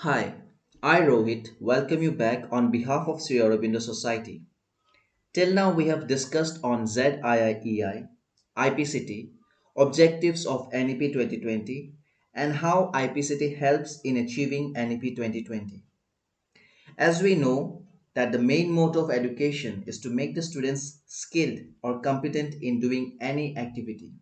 Hi, I Rohit welcome you back on behalf of Sri Aurobindo Society. Till now we have discussed on ZIIEI, IPCT, objectives of NEP 2020 and how IPCT helps in achieving NEP 2020. As we know that the main motto of education is to make the students skilled or competent in doing any activity.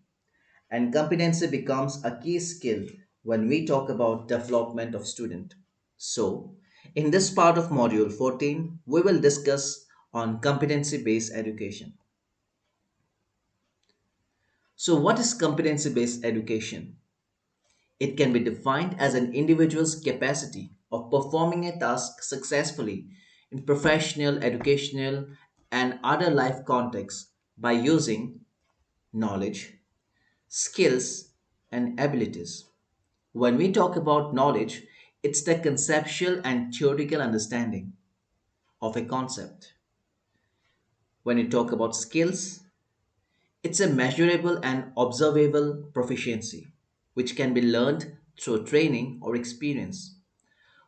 And competency becomes a key skill when we talk about development of student. So, in this part of module 14, we will discuss on competency based education. So, what is competency based education? It can be defined as an individual's capacity of performing a task successfully in professional, educational, and other life contexts by using knowledge, skills, and abilities. When we talk about knowledge, it's the conceptual and theoretical understanding of a concept. When you talk about skills, it's a measurable and observable proficiency, which can be learned through training or experience.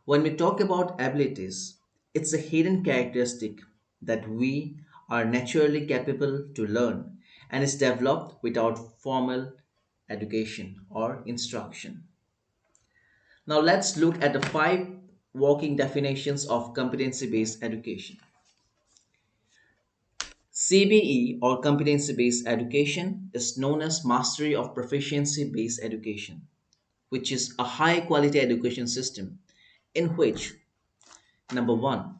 When we talk about abilities, it's a hidden characteristic that we are naturally capable to learn and is developed without formal education or instruction. Now let's look at the five working definitions of competency based education. CBE or competency based education is known as mastery of proficiency based education, which is a high quality education system in which number 1,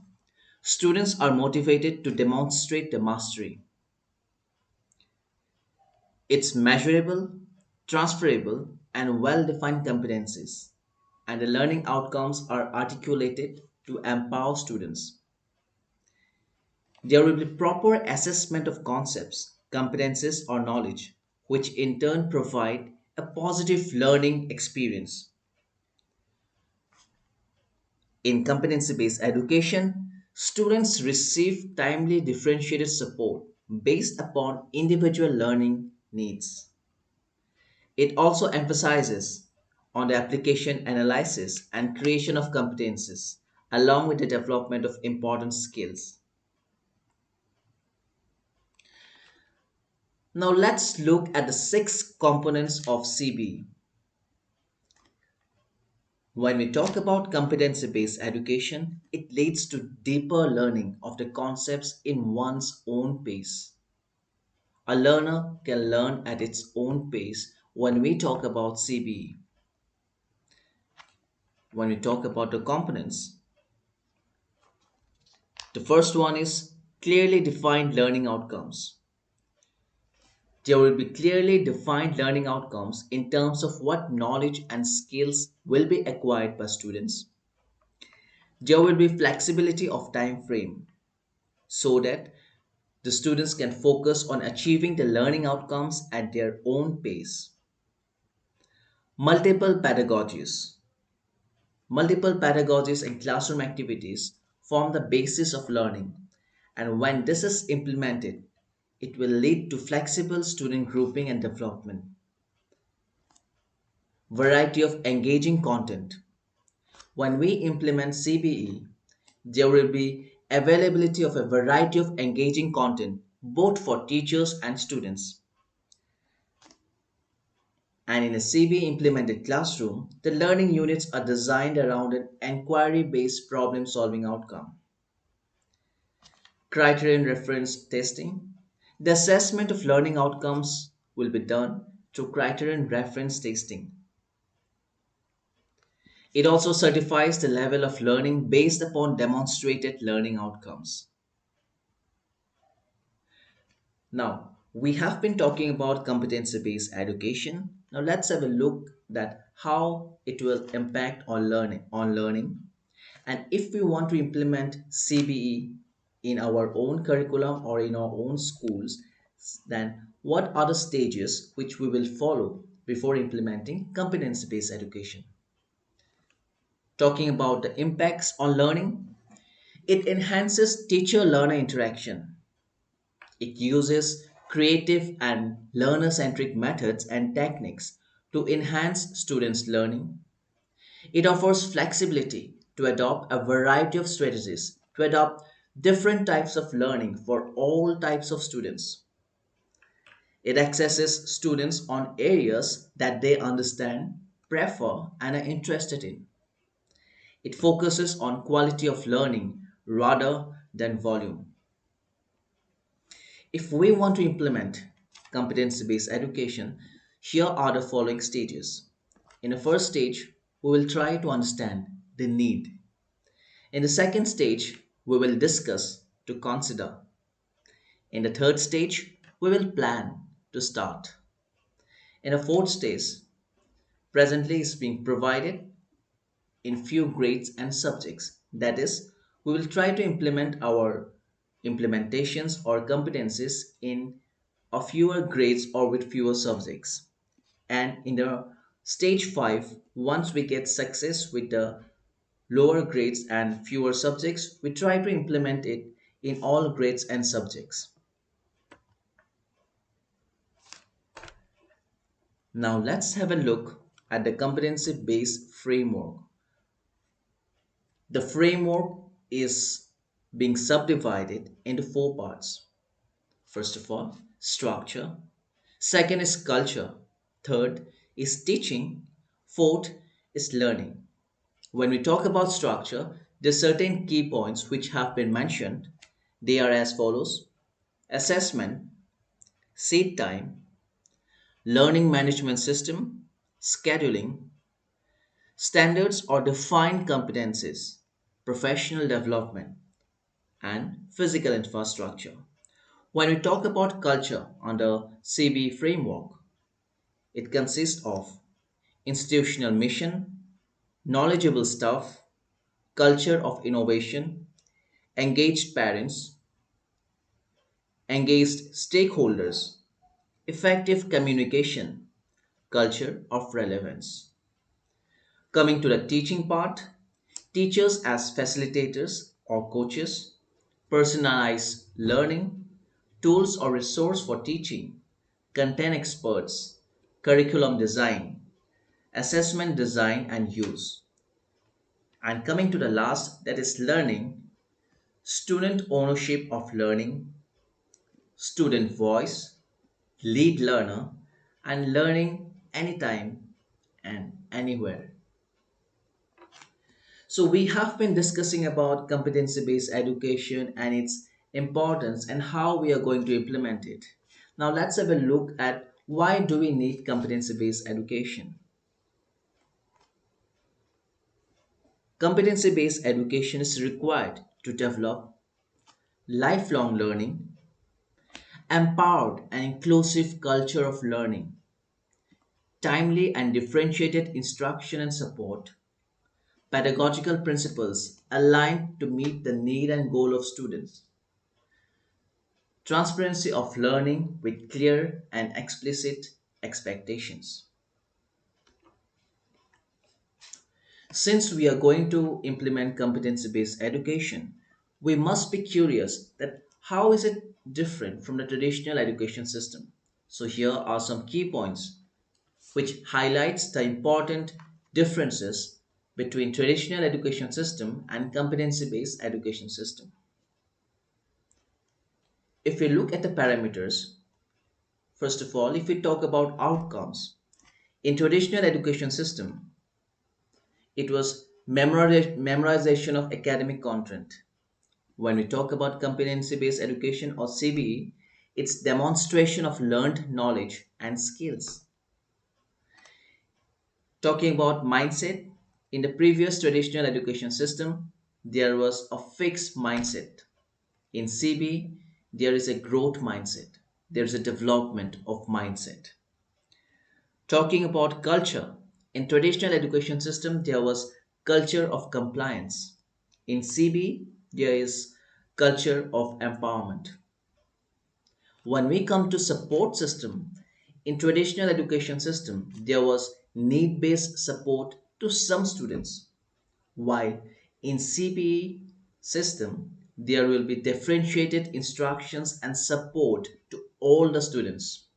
students are motivated to demonstrate the mastery. It's measurable, transferable, and well defined competencies, and the learning outcomes are articulated to empower students. There will be proper assessment of concepts, competences, or knowledge, which in turn provide a positive learning experience. In competency based education, students receive timely differentiated support based upon individual learning needs. It also emphasizes on the application, analysis, and creation of competences, along with the development of important skills. Now let's look at the six components of CB. When we talk about competency based education, it leads to deeper learning of the concepts in one's own pace. A learner can learn at its own pace when we talk about CBE. When we talk about the components, the first one is clearly defined learning outcomes. There will be clearly defined learning outcomes in terms of what knowledge and skills will be acquired by students. There will be flexibility of time frame so that the students can focus on achieving the learning outcomes at their own pace. Multiple pedagogies. Multiple pedagogies and classroom activities form the basis of learning, and when this is implemented, it will lead to flexible student grouping and development. Variety of engaging content. When we implement CBE, there will be availability of a variety of engaging content both for teachers and students. And in a CBE implemented classroom, the learning units are designed around an inquiry based problem solving outcome. Criterion reference testing. The assessment of learning outcomes will be done through criterion reference testing. It also certifies the level of learning based upon demonstrated learning outcomes. Now, we have been talking about competency-based education. Now let's have a look at how it will impact on learning. And if we want to implement CBE in our own curriculum or in our own schools, then what are the stages which we will follow before implementing competency-based education? Talking about the impacts on learning, it enhances teacher-learner interaction. It uses creative and learner centric methods and techniques to enhance students' learning. It offers flexibility to adopt a variety of strategies, to adopt different types of learning for all types of students. It accesses students on areas that they understand, prefer, and are interested in. It focuses on quality of learning rather than volume. If we want to implement competency based education, here are the following stages. In the first stage, we will try to understand the need. In the second stage, we will discuss to consider. In the third stage, we will plan to start. In the fourth stage, presently is being provided in few grades and subjects. That is, we will try to implement our implementations or competencies in a fewer grades or with fewer subjects. And in the stage 5, once we get success with the lower grades and fewer subjects, we try to implement it in all grades and subjects. Now let's have a look at the competency based framework. The framework is being subdivided into four parts. First of all, structure. Second is culture. Third is teaching. Fourth is learning. When we talk about structure, there are certain key points which have been mentioned. They are as follows: assessment, seat time, learning management system, scheduling, standards or defined competencies, professional development, and physical infrastructure. When we talk about culture under CBE framework, it consists of institutional mission, knowledgeable staff, culture of innovation, engaged parents, engaged stakeholders, effective communication, culture of relevance. Coming to the teaching part, teachers as facilitators or coaches, personalized learning, tools or resource for teaching, content experts, curriculum design, assessment design and use. And coming to the last, that is learning, student ownership of learning, student voice, lead learner, and learning anytime and anywhere. So we have been discussing about competency based education and its importance and how we are going to implement it. Now let's have a look at why do we need competency based education. Competency based education is required to develop lifelong learning, empowered and inclusive culture of learning, timely and differentiated instruction and support, pedagogical principles aligned to meet the need and goal of students, transparency of learning with clear and explicit expectations. Since we are going to implement competency based education, we must be curious that how is it different from the traditional education system. So here are some key points which highlights the important differences between traditional education system and competency based education system. If we look at the parameters, first of all, if we talk about outcomes, in traditional education system, it was memorization of academic content. When we talk about competency based education or CBE, it's demonstration of learned knowledge and skills. Talking about mindset, in the previous traditional education system, there was a fixed mindset. In CB, there is a growth mindset. There is a development of mindset. Talking about culture, in traditional education system, there was culture of compliance. In CB, there is culture of empowerment. When we come to support system, in traditional education system, there was need-based support to some students, while in CPE system, there will be differentiated instructions and support to all the students.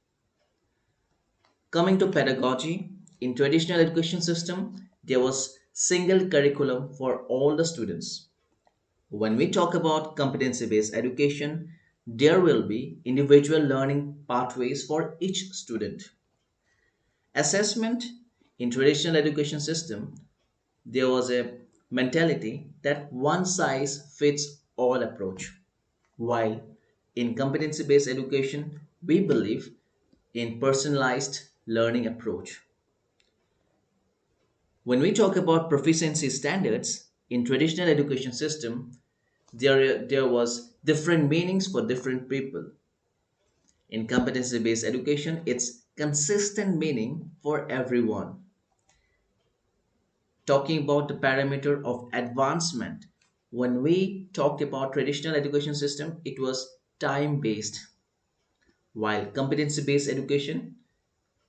Coming to pedagogy, in traditional education system, there was single curriculum for all the students. When we talk about competency based education, there will be individual learning pathways for each student. Assessment in traditional education system, there was a mentality that one size fits all approach. While in competency based education, we believe in personalized learning approach. When we talk about proficiency standards in traditional education system, there was different meanings for different people. In competency based education, it's consistent meaning for everyone. Talking about the parameter of advancement, when we talked about traditional education system, it was time based, while competency based education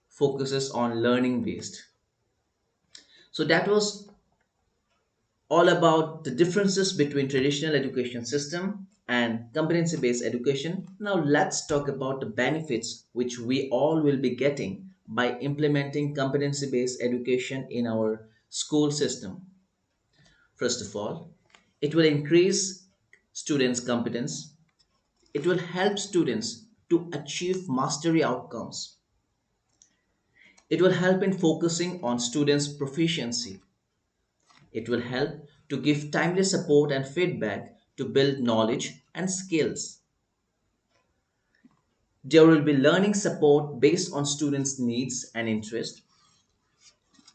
focuses on learning based. So that was all about the differences between traditional education system and competency based education. Now let's talk about the benefits which we all will be getting by implementing competency based education in our school system. First of all, it will increase students' competence. It will help students to achieve mastery outcomes. It will help in focusing on students' proficiency. It will help to give timely support and feedback to build knowledge and skills. There will be learning support based on students' needs and interest.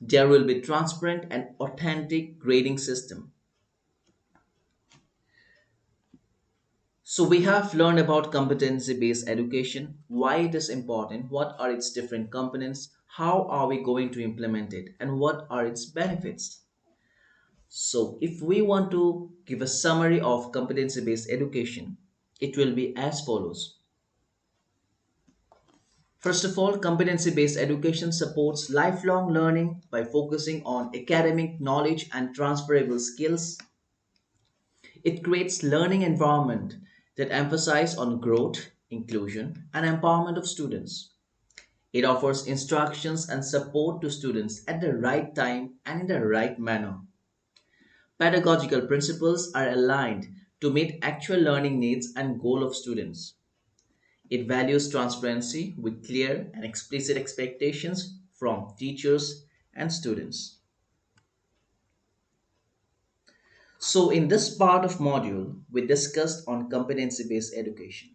There will be transparent and authentic grading system. So we have learned about competency-based education, why it is important, what are its different components, how are we going to implement it, and what are its benefits. So if we want to give a summary of competency-based education, it will be as follows. First of all, competency-based education supports lifelong learning by focusing on academic knowledge and transferable skills. It creates learning environment that emphasize on growth, inclusion, and empowerment of students. It offers instructions and support to students at the right time and in the right manner. Pedagogical principles are aligned to meet actual learning needs and goal of students. It values transparency with clear and explicit expectations from teachers and students. So in this part of module, we discussed on competency-based education.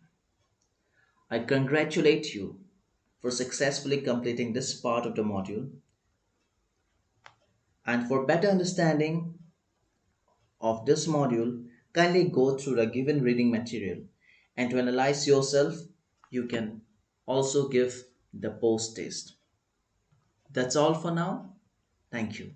I congratulate you for successfully completing this part of the module, and for better understanding of this module, kindly go through the given reading material, and to analyze yourself, you can also give the post test. That's all for now. Thank you.